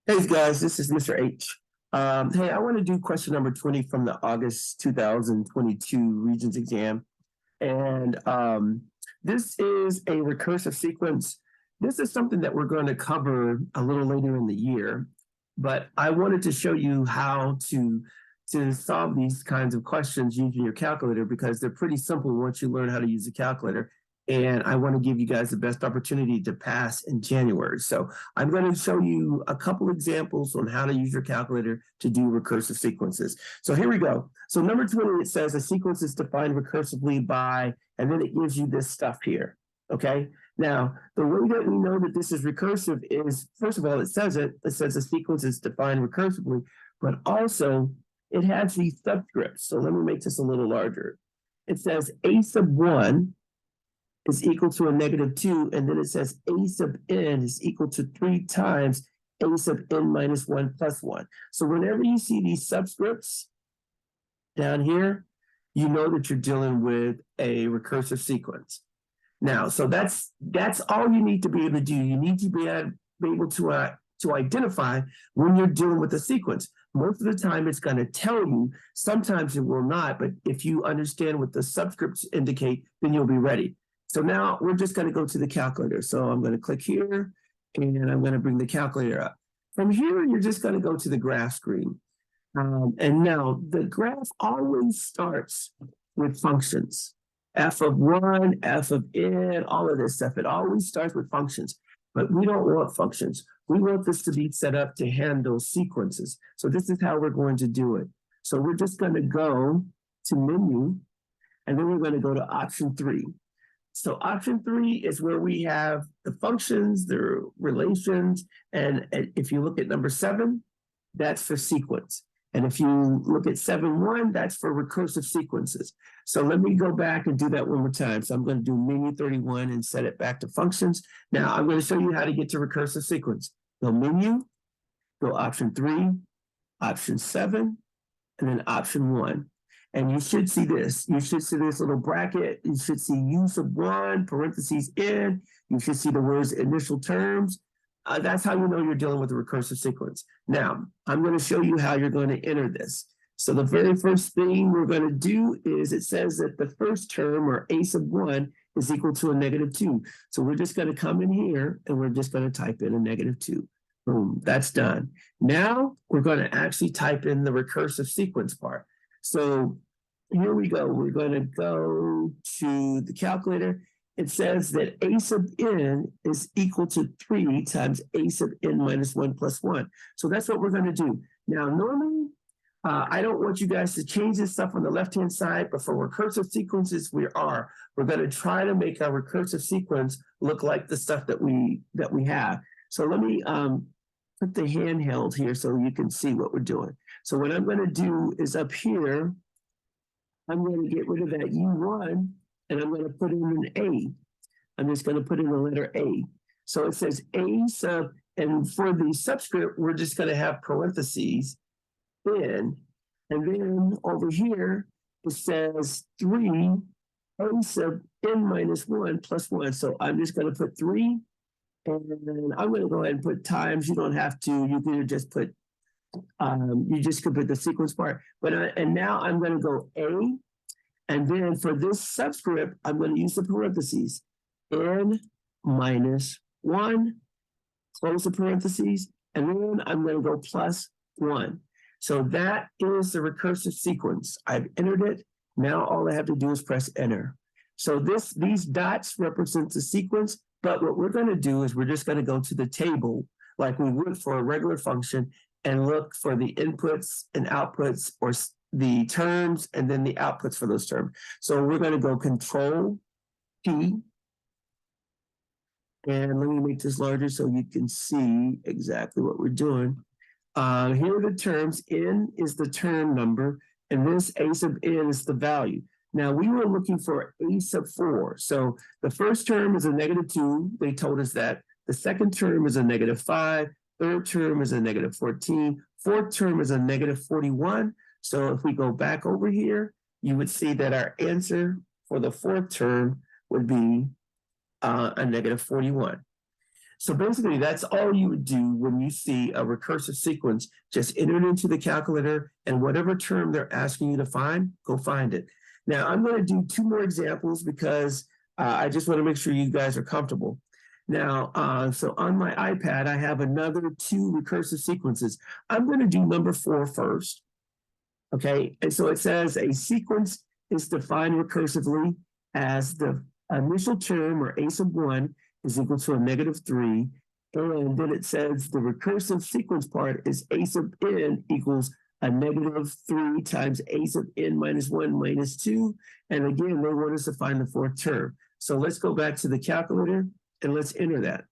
Hey guys, this is Mr. H. Hey, I want to do question number 20 from the August 2022 Regents exam. And this is a recursive sequence. This is something that we're going to cover a little later in the year, but I wanted to show you how to solve these kinds of questions using your calculator because they're pretty simple once you learn how to use a calculator. And I want to give you guys the best opportunity to pass in January. So I'm going to show you a couple examples on how to use your calculator to do recursive sequences. So here we go. So number 20, it says a sequence is defined recursively by, and then it gives you this stuff here. Okay. Now, the way that we know that this is recursive is, first of all, it says a sequence is defined recursively, but also it has these subscripts. So let me make this a little larger. It says a sub 1 is equal to a -2, and then it says a sub n is equal to 3 times a sub n minus 1 plus 1. So whenever you see these subscripts down here, you know that you're dealing with a recursive sequence. Now, so that's all you need to be able to do. You need to be able to identify when you're dealing with a sequence. Most of the time, it's going to tell you. Sometimes it will not, but if you understand what the subscripts indicate, then you'll be ready. So now we're just going to go to the calculator. So I'm going to click here, and I'm going to bring the calculator up. From here, you're just going to go to the graph screen. And now the graph always starts with functions. F of 1, F of n, all of this stuff. It always starts with functions. But we don't want functions. We want this to be set up to handle sequences. So this is how we're going to do it. So we're just going to go to menu, and then we're going to go to option 3. So option 3 is where we have the functions, the relations, and if you look at number 7, that's for sequence. And if you look at 7.1, that's for recursive sequences. So let me go back and do that one more time. So I'm going to do menu 31 and set it back to functions. Now I'm going to show you how to get to recursive sequence. Go menu, go option 3, option 7, and then option 1. And you should see this. You should see this little bracket. You should see u sub 1, parentheses n. You should see the words initial terms. That's how you know you're dealing with a recursive sequence. Now, I'm going to show you how you're going to enter this. So the very first thing we're going to do is it says that the first term, or a sub 1, is equal to a -2. So we're just going to come in here, and we're just going to type in a -2. Boom, that's done. Now, we're going to actually type in the recursive sequence part. So here we go. We're going to go to the calculator. It says that a sub n is equal to 3 times a sub n minus 1 plus 1. So that's what we're going to do. Now, normally, I don't want you guys to change this stuff on the left-hand side, but for recursive sequences, we're going to try to make our recursive sequence look like the stuff that we have. So let me put the handheld here so you can see what we're doing. So what I'm going to do is up here, I'm going to get rid of that U1, and I'm going to put in an A. I'm just going to put in the letter A. So it says A sub, and for the subscript, we're just going to have parentheses in. And then over here, it says 3 A sub n minus 1 plus 1. So I'm just going to put 3, and then I'm going to go ahead and put times. You don't have to. You can just put, you just could put the sequence part. But and now I'm going to go A. And then for this subscript, I'm going to use the parentheses, n minus 1, close the parentheses, and then I'm going to go plus 1. So that is the recursive sequence. I've entered it. Now all I have to do is press enter. So these dots represent the sequence, but what we're going to do is we're just going to go to the table like we would for a regular function and look for the inputs and outputs, or the terms and then the outputs for those terms. So we're going to go Control P. And let me make this larger so you can see exactly what we're doing. Here are the terms. N is the term number, and this a sub n is the value. Now, we were looking for a sub 4. So the first term is a -2. They told us that. The second term is a -5. Third term is a -14. Fourth term is a -41. So if we go back over here, you would see that our answer for the fourth term would be a -41. So basically, that's all you would do when you see a recursive sequence. Just enter it into the calculator, and whatever term they're asking you to find, go find it. Now, I'm going to do two more examples because I just want to make sure you guys are comfortable. Now, so on my iPad, I have another two recursive sequences. I'm going to do number 4 first. Okay, and so it says a sequence is defined recursively as the initial term, or a sub 1, is equal to a -3. And then it says the recursive sequence part is a sub n equals a -3 times a sub n minus 1 minus 2. And again, they want us to find the fourth term. So let's go back to the calculator and let's enter that.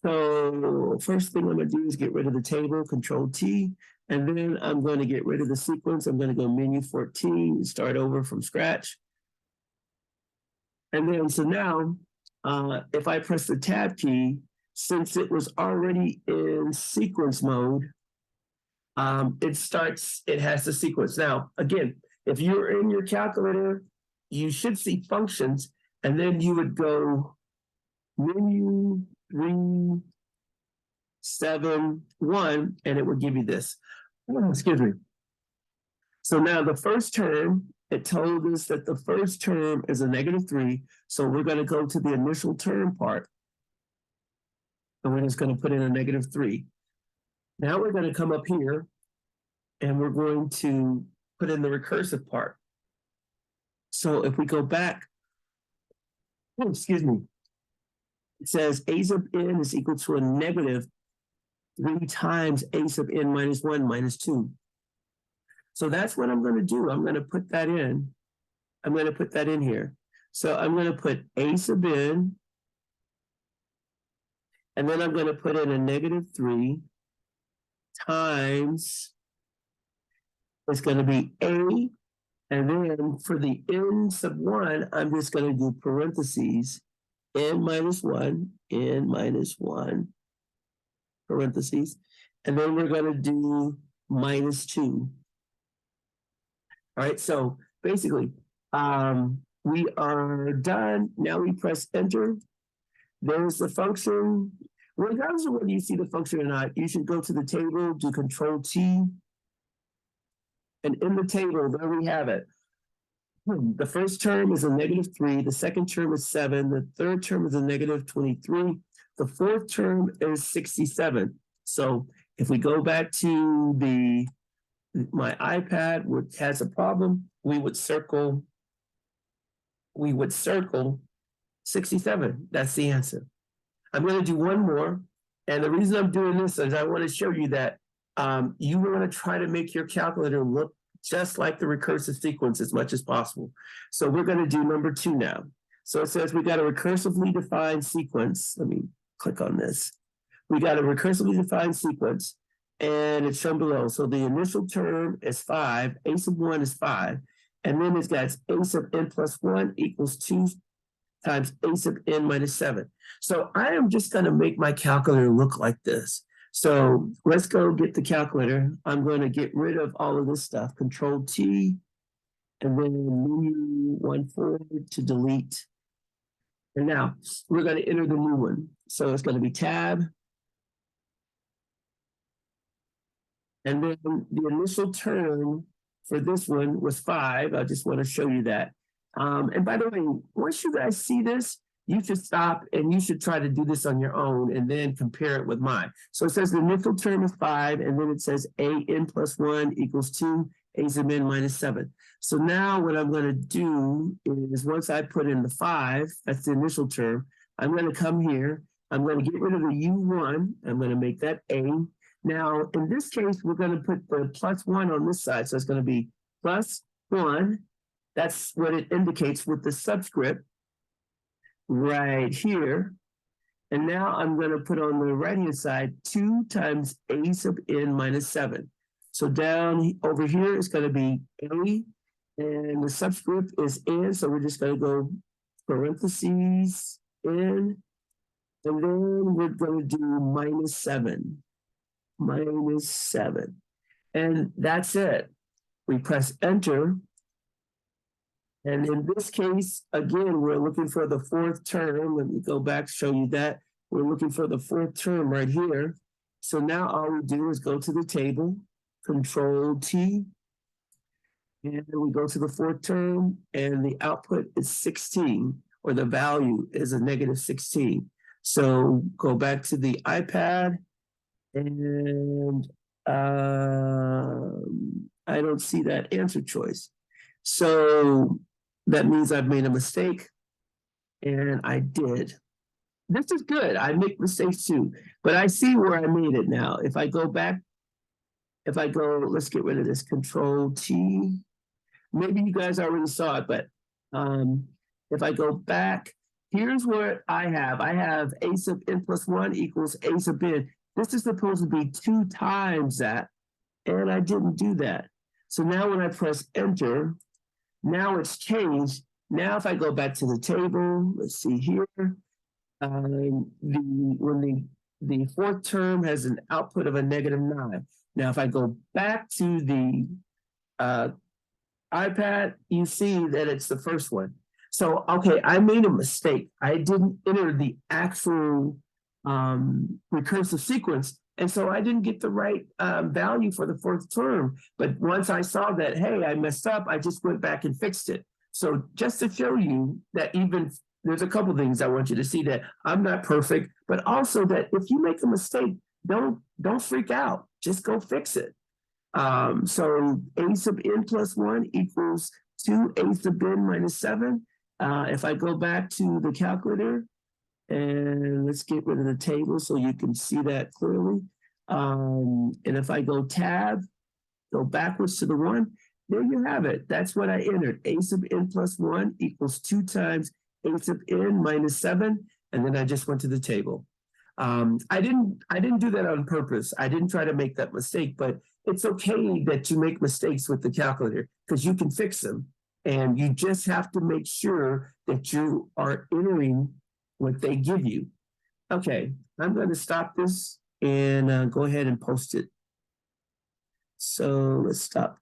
So first thing I'm going to do is get rid of the table, Control T, and then I'm going to get rid of the sequence. I'm going to go menu 14, start over from scratch. And then, so now, if I press the Tab key, since it was already in sequence mode, it has the sequence. Now, again, if you're in your calculator, you should see functions, and then you would go menu 3, 7, 1, and it would give you this. Oh, excuse me. So now the first term, it told us that the first term is a -3. So we're going to go to the initial term part. And we're just going to put in a -3. Now we're going to come up here and we're going to put in the recursive part. So if we go back, oh, excuse me, it says a sub n is equal to a -3 times a sub n minus 1 minus 2. So that's what I'm going to do. I'm going to put that in. I'm going to put that in here. So I'm going to put a sub n, and then I'm going to put in a -3 times, it's going to be a, and then for the n sub 1, I'm just going to do parentheses, n minus 1, parentheses, and then we're going to do -2. All right, so basically, we are done. Now we press enter. There's the function. Regardless of whether you see the function or not, you should go to the table, do Control T. And in the table, there we have it. The first term is a -3. The second term is 7. The third term is a -23. The fourth term is 67. So if we go back to my iPad, which has a problem, we would circle 67. That's the answer. I'm going to do one more. And the reason I'm doing this is I want to show you that you want to try to make your calculator look just like the recursive sequence as much as possible. So we're going to do number 2 now. So it says we got a recursively defined sequence. Let me click on this. We got a recursively defined sequence, and it's shown below. So the initial term is 5, a sub 1 is 5, and then it's got a sub n plus 1 equals 2 times a sub n minus 7. So I am just going to make my calculator look like this. So let's go get the calculator. I'm going to get rid of all of this stuff. Control T, and then menu 1 to delete. And now we're going to enter the new one. So it's going to be Tab. And then the initial term for this one was 5. I just want to show you that. And by the way, once you guys see this, you should stop and you should try to do this on your own and then compare it with mine. So it says the initial term is 5, and then it says a n plus 1 equals 2, a sub n minus 7. So now what I'm going to do is once I put in the 5, that's the initial term, I'm going to come here. I'm going to get rid of the U1. I'm going to make that A. Now, in this case, we're going to put the plus 1 on this side. So it's going to be plus 1. That's what it indicates with the subscript right here. And now I'm going to put on the right-hand side 2 times a sub n minus 7. So down over here is going to be a, and the subscript is n. So we're just going to go parentheses n, and then we're going to do minus 7. Minus 7. And that's it. We press enter. And in this case, again, we're looking for the fourth term. Let me go back, show you that. We're looking for the fourth term right here. So now all we do is go to the table, Control T, and we go to the fourth term, and the output is 16, or the value is a negative 16. So go back to the iPad, and I don't see that answer choice. So that means I've made a mistake, and I did. This is good. I make mistakes too, but I see where I made it now. If I go back, let's get rid of this, Control T. Maybe you guys already saw it, but if I go back, here's what I have. I have a sub n plus 1 equals a sub n. This is supposed to be 2 times that, and I didn't do that. So now when I press enter, now it's changed. Now if I go back to the table, let's see here, when the fourth term has an output of a negative 9. Now if I go back to the iPad, you see that it's the first one. So, okay, I made a mistake. I didn't enter the actual recursive sequence, and so I didn't get the right value for the fourth term. But once I saw that, hey, I messed up, I just went back and fixed it. So just to show you that even there's a couple things I want you to see, that I'm not perfect, but also that if you make a mistake, don't freak out. Just go fix it. So a sub n plus 1 equals 2a sub n minus 7. If I go back to the calculator, and let's get rid of the table so you can see that clearly. And if I go tab, go backwards to the 1, there you have it. That's what I entered. A sub n plus 1 equals 2 times a sub n minus 7. And then I just went to the table. I didn't do that on purpose. I didn't try to make that mistake, but it's okay that you make mistakes with the calculator because you can fix them. And you just have to make sure that you are entering what they give you. Okay, I'm going to stop this and go ahead and post it. So let's stop